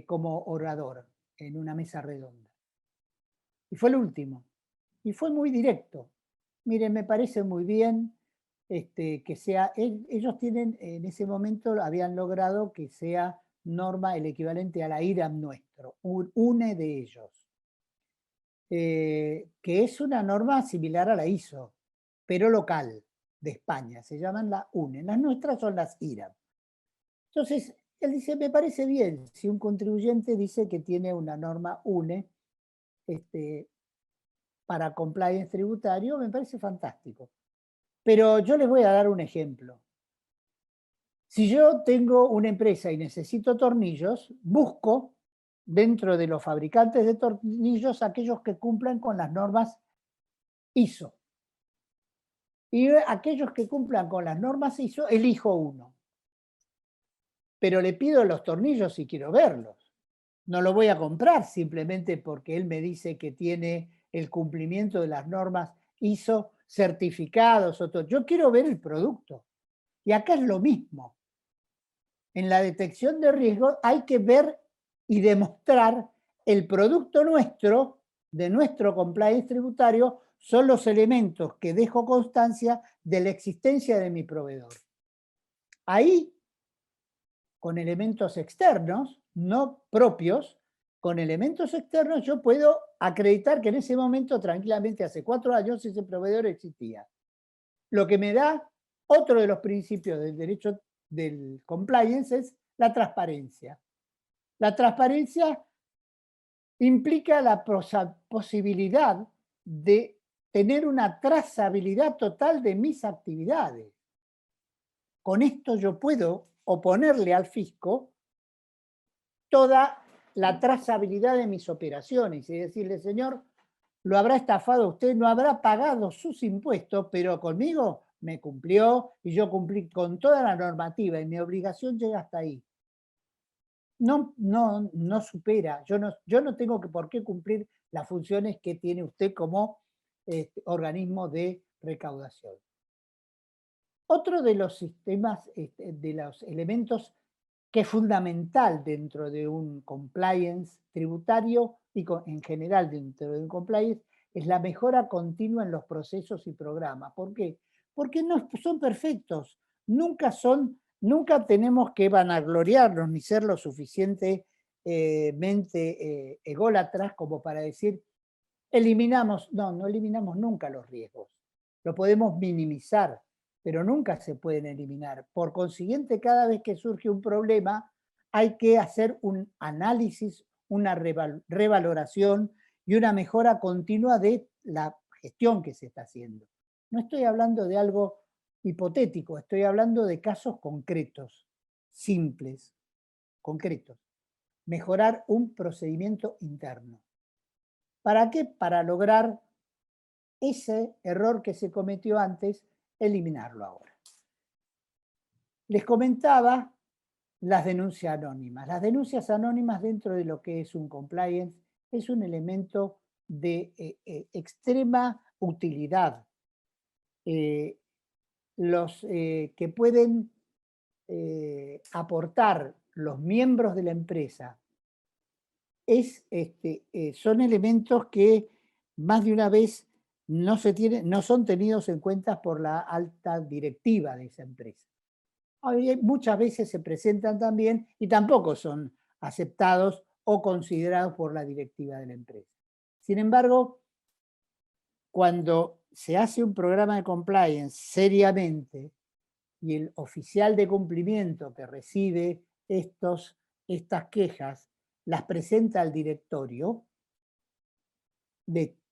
como orador en una mesa redonda. Y fue el último. Y fue muy directo. Miren, me parece muy bien que sea, ellos tienen, en ese momento habían logrado que sea norma el equivalente a la IRAM nuestro, UNE de ellos, que es una norma similar a la ISO, pero local, de España, se llaman la UNE, las nuestras son las IRAM. Entonces, él dice, me parece bien, si un contribuyente dice que tiene una norma UNE para compliance tributario, me parece fantástico. Pero yo les voy a dar un ejemplo. Si yo tengo una empresa y necesito tornillos, busco dentro de los fabricantes de tornillos aquellos que cumplan con las normas ISO. Y aquellos que cumplan con las normas ISO, elijo uno. Pero le pido los tornillos si quiero verlos. No lo voy a comprar simplemente porque él me dice que tiene el cumplimiento de las normas ISO certificados. Yo quiero ver el producto. Y acá es lo mismo. En la detección de riesgo hay que ver y demostrar el producto nuestro, de nuestro compliance tributario, son los elementos que dejo constancia de la existencia de mi proveedor. Ahí, con elementos externos, no propios, con elementos externos yo puedo acreditar que en ese momento, tranquilamente, hace 4 años, ese proveedor existía. Lo que me da otro de los principios del derecho del compliance es la transparencia. La transparencia implica la posibilidad de tener una trazabilidad total de mis actividades. Con esto yo puedo oponerle al fisco toda la trazabilidad de mis operaciones y decirle, señor, lo habrá estafado usted, no habrá pagado sus impuestos, pero conmigo me cumplió y yo cumplí con toda la normativa y mi obligación llega hasta ahí. No supera, yo no tengo por qué cumplir las funciones que tiene usted como organismo de recaudación. Otro de los sistemas, de los elementos que es fundamental dentro de un compliance tributario y en general dentro de un compliance, es la mejora continua en los procesos y programas. ¿Por qué? Porque no son perfectos, nunca tenemos que vanagloriarnos ni ser lo suficientemente ególatras como para decir, eliminamos, no eliminamos nunca los riesgos, lo podemos minimizar, pero nunca se pueden eliminar. Por consiguiente, cada vez que surge un problema, hay que hacer un análisis, una revaloración y una mejora continua de la gestión que se está haciendo. No estoy hablando de algo hipotético, estoy hablando de casos concretos, simples, concretos. Mejorar un procedimiento interno. ¿Para qué? Para lograr ese error que se cometió antes, eliminarlo ahora. Les comentaba las denuncias anónimas. Las denuncias anónimas dentro de lo que es un compliance es un elemento de extrema utilidad. Los que pueden aportar los miembros de la empresa son elementos que más de una vez no son tenidos en cuenta por la alta directiva de esa empresa. Muchas veces se presentan también y tampoco son aceptados o considerados por la directiva de la empresa. Sin embargo, cuando se hace un programa de compliance seriamente y el oficial de cumplimiento que recibe estas quejas las presenta al directorio,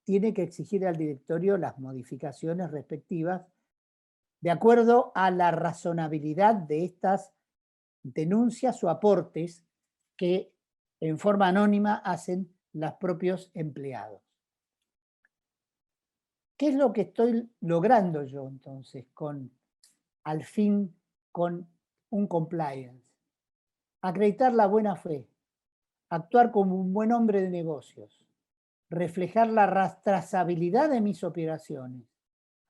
tiene que exigir al directorio las modificaciones respectivas de acuerdo a la razonabilidad de estas denuncias o aportes que en forma anónima hacen los propios empleados. ¿Qué es lo que estoy logrando yo entonces al fin con un compliance? Acreditar la buena fe, actuar como un buen hombre de negocios, reflejar la trazabilidad de mis operaciones,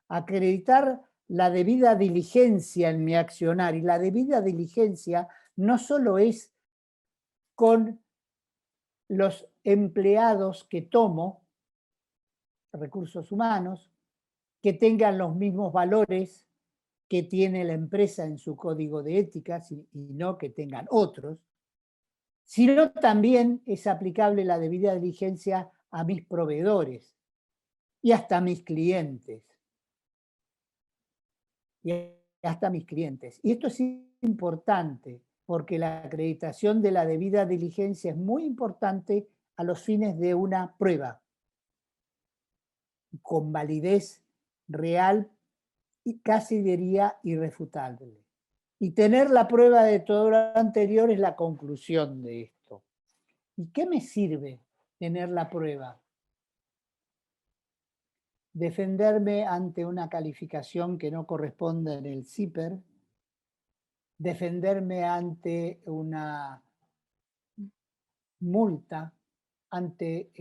acreditar la debida diligencia en mi accionar. Y la debida diligencia no solo es con los empleados que tomo, recursos humanos, que tengan los mismos valores que tiene la empresa en su código de ética y no que tengan otros, sino también es aplicable la debida diligencia a mis proveedores y hasta a mis clientes. Y esto es importante porque la acreditación de la debida diligencia es muy importante a los fines de una prueba con validez real y casi diría irrefutable. Y tener la prueba de todo lo anterior es la conclusión de esto. ¿Y qué me sirve tener la prueba? Defenderme ante una calificación que no corresponde en el CIPER, defenderme ante una multa, ante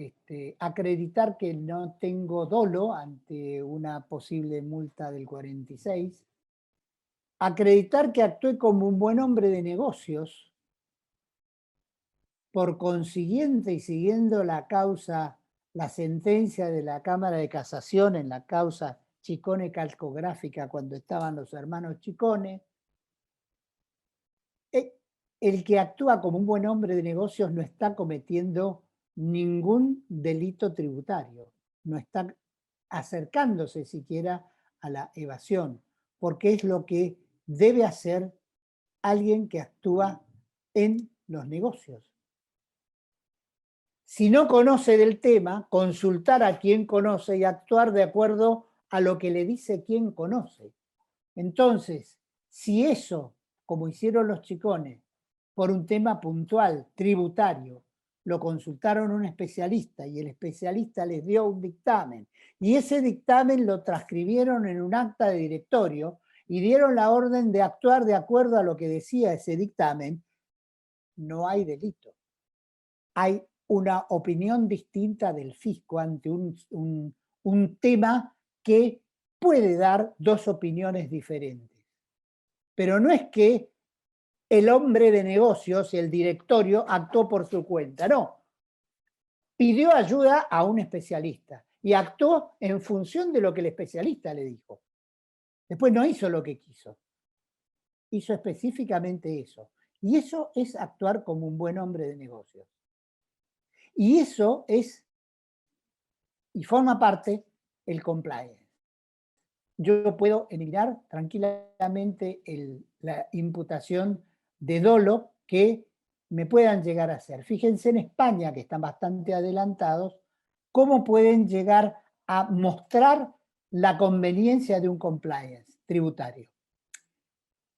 acreditar que no tengo dolo ante una posible multa del 46, acreditar que actué como un buen hombre de negocios, por consiguiente y siguiendo la causa, la sentencia de la Cámara de Casación en la causa Chicone calcográfica cuando estaban los hermanos Chicone, el que actúa como un buen hombre de negocios no está cometiendo ningún delito tributario, no está acercándose siquiera a la evasión, porque es lo que debe hacer alguien que actúa en los negocios. Si no conoce del tema, consultar a quien conoce y actuar de acuerdo a lo que le dice quien conoce. Entonces, si eso, como hicieron los Chicones, por un tema puntual, tributario, lo consultaron a un especialista y el especialista les dio un dictamen y ese dictamen lo transcribieron en un acta de directorio y dieron la orden de actuar de acuerdo a lo que decía ese dictamen, no hay delito. Hay una opinión distinta del fisco ante un tema que puede dar dos opiniones diferentes. Pero no es que el hombre de negocios, el directorio, actuó por su cuenta, no. Pidió ayuda a un especialista y actuó en función de lo que el especialista le dijo. Después no hizo lo que quiso. Hizo específicamente eso. Y eso es actuar como un buen hombre de negocios. Y eso es, y forma parte, el compliance. Yo puedo eliminar tranquilamente la imputación de dolo que me puedan llegar a hacer. Fíjense en España, que están bastante adelantados, cómo pueden llegar a mostrar la conveniencia de un compliance tributario.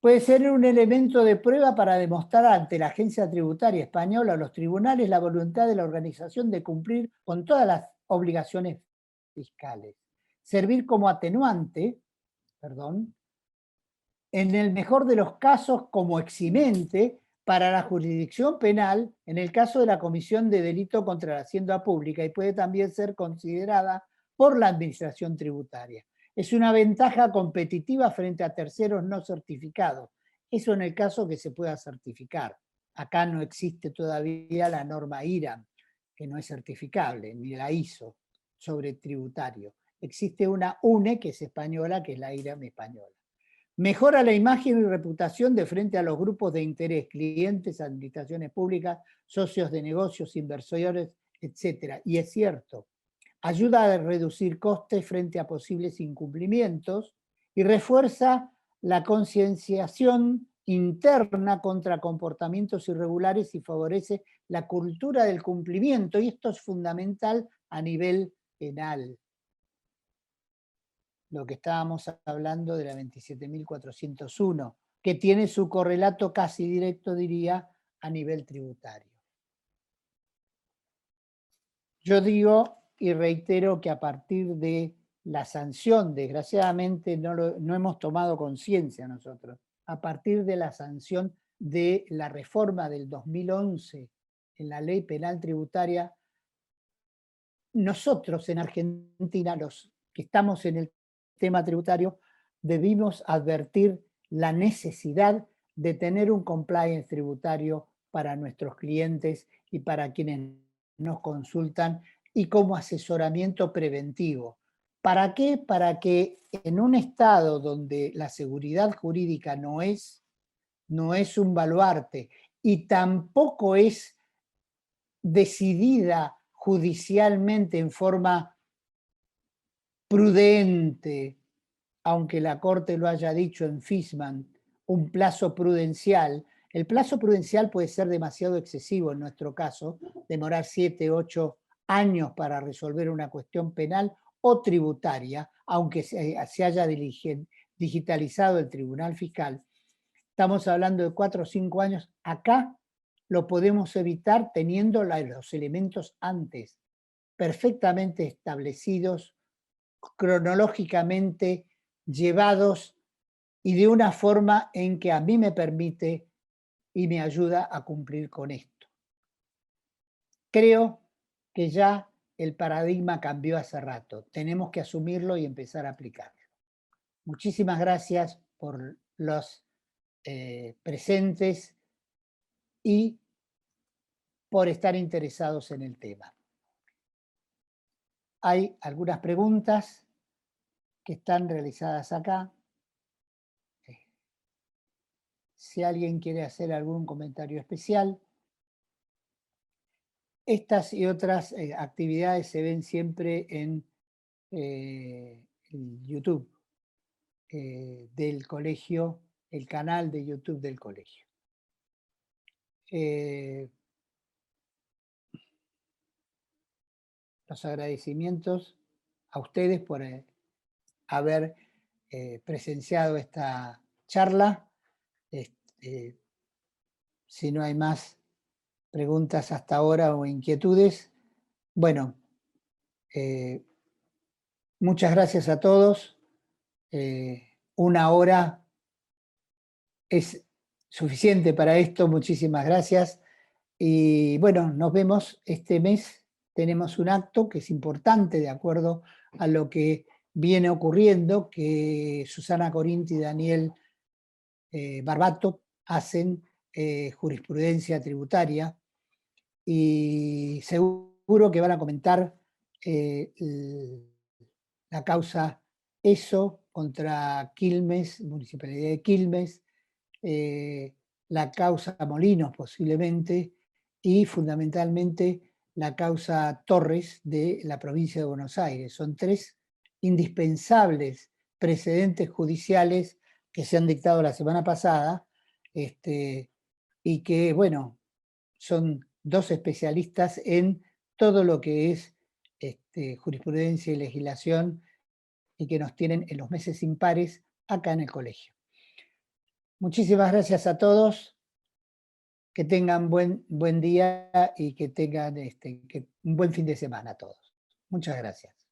Puede ser un elemento de prueba para demostrar ante la agencia tributaria española o los tribunales la voluntad de la organización de cumplir con todas las obligaciones fiscales. Servir como atenuante, en el mejor de los casos como eximente para la jurisdicción penal en el caso de la comisión de delito contra la hacienda pública y puede también ser considerada por la administración tributaria. Es una ventaja competitiva frente a terceros no certificados. Eso en el caso que se pueda certificar. Acá no existe todavía la norma IRAM, que no es certificable, ni la ISO sobre tributario. Existe una UNE, que es española, que es la IRAM española. Mejora la imagen y reputación de frente a los grupos de interés, clientes, administraciones públicas, socios de negocios, inversores, etc. Y es cierto, ayuda a reducir costes frente a posibles incumplimientos y refuerza la concienciación interna contra comportamientos irregulares y favorece la cultura del cumplimiento. Y esto es fundamental a nivel penal. Lo que estábamos hablando de la 27.401, que tiene su correlato casi directo, diría, a nivel tributario. Yo digo y reitero que a partir de la sanción, desgraciadamente no hemos tomado conciencia nosotros, a partir de la sanción de la reforma del 2011 en la ley penal tributaria, nosotros en Argentina, los que estamos en el tema tributario, debimos advertir la necesidad de tener un compliance tributario para nuestros clientes y para quienes nos consultan y como asesoramiento preventivo. ¿Para qué? Para que en un estado donde la seguridad jurídica no es un baluarte y tampoco es decidida judicialmente en forma prudente, aunque la Corte lo haya dicho en Fishman, un plazo prudencial. El plazo prudencial puede ser demasiado excesivo en nuestro caso, demorar 7, 8 años para resolver una cuestión penal o tributaria, aunque se haya digitalizado el Tribunal Fiscal. estamos hablando de 4 o 5 años, acá lo podemos evitar teniendo los elementos antes perfectamente establecidos, cronológicamente llevados y de una forma en que a mí me permite y me ayuda a cumplir con esto. Creo que ya el paradigma cambió hace rato. Tenemos que asumirlo y empezar a aplicarlo. Muchísimas gracias por los presentes y por estar interesados en el tema. Hay algunas preguntas que están realizadas acá. Si alguien quiere hacer algún comentario especial. Estas y otras actividades se ven siempre en el YouTube del colegio, el canal de YouTube del colegio. Los agradecimientos a ustedes por haber presenciado esta charla. Si no hay más preguntas hasta ahora o inquietudes, bueno, muchas gracias a todos. 1 hora es suficiente para esto, muchísimas gracias. Y bueno, nos vemos este mes. Tenemos un acto que es importante de acuerdo a lo que viene ocurriendo, que Susana Corinti y Daniel Barbato hacen jurisprudencia tributaria y seguro que van a comentar la causa ESO contra Quilmes, Municipalidad de Quilmes, la causa Molinos posiblemente y fundamentalmente la causa Torres de la provincia de Buenos Aires. Son 3 indispensables precedentes judiciales que se han dictado la semana pasada y que, bueno, son 2 especialistas en todo lo que es jurisprudencia y legislación y que nos tienen en los meses impares acá en el colegio. Muchísimas gracias a todos, que tengan buen día y que tengan un buen fin de semana a todos. Muchas gracias.